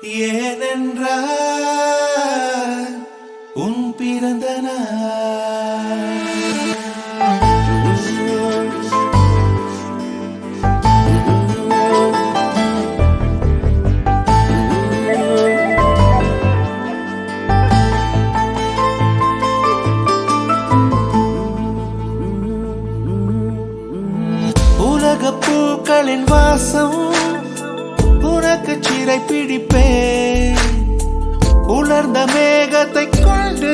ஏனென்றால் உன் பிறந்த நாள். உலகப் பூக்களின் வாசம் உனக்கு சிறை பிடிப்பேன். உலர்ந்த மேகத்தை கொண்டு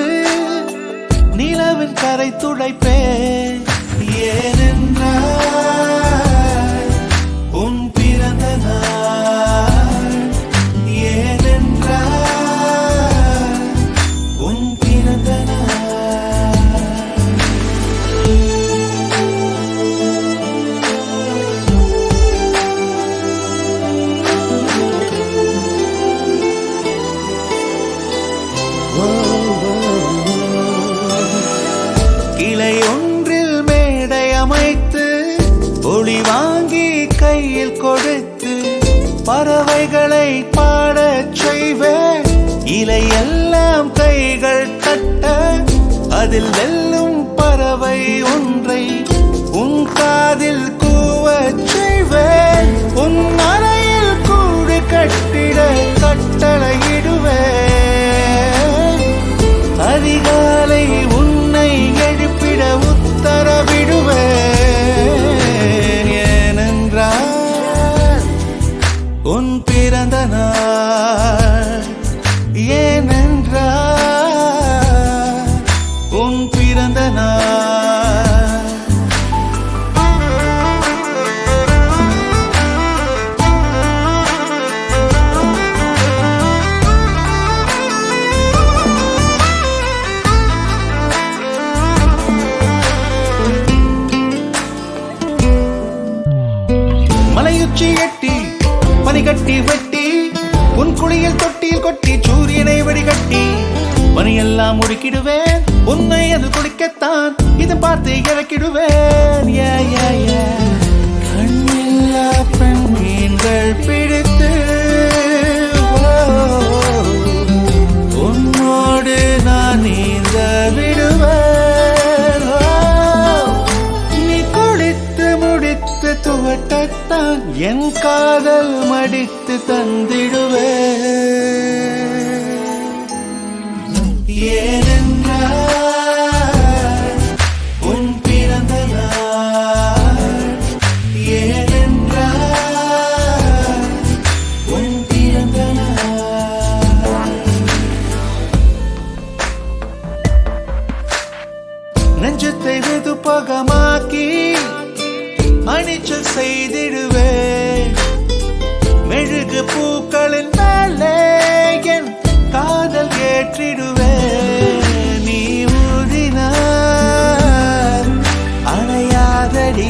நிலவின் கரை துடைப்பேன். ஏனென்றால் உன் பிறந்த நாள். ஏனென்றால் உன் பிறந்த நாள். கிளை ஒன்றில் மேடை அமைத்து ஒளி வாங்கி கையில் கொடுத்து பறவைகளை பாடச் செய்வேன். இலையெல்லாம் கைகள் தட்ட அதில் வெல்லும் பறவை ஒன்றை உன் காதில் கூவச் செய்வேன். உன் அறையில் கூடு கட்டிட கட்டளையிடுவேன். அதிகாலை உன்னை எழுப்பிட உத்தரவிடுவேன். ஏனென்றால் உன் பிறந்த நாள். ஏனென்றால் உன் பிறந்த நாள். மலையுச்சி எட்டி பனி கட்டி வெட்டி உன் குளியல் தொட்டியில் கொட்டி சூரியனை வடிகட்டி பனியெல்லாம் முடுக்கிடுவேன். உன்னை அது குளிக்கத்தான் இதை பார்த்து இறக்கிடுவேன். கண்ணில்லா பெண் மீன்கள் பிடித்து உன்னோடு நான் நீந்த விடுவேன். நீ குளித்து முடித்து துவட்டத்தான் என் காதல் மடித்து தந்திடுவேன். ஏனென்றால் உன் பிறந்த நாள். ஏனென்றால் உன் பிறந்த நாள். நெஞ்சத்தை வெதுப்பகமாக்கி அணிச்சல் செய்திடுவேன். மெழுகு பூக்களின் மேலே என் காதல் ஏற்றிடுவேன். நீ ஊதினார் அணையாதடி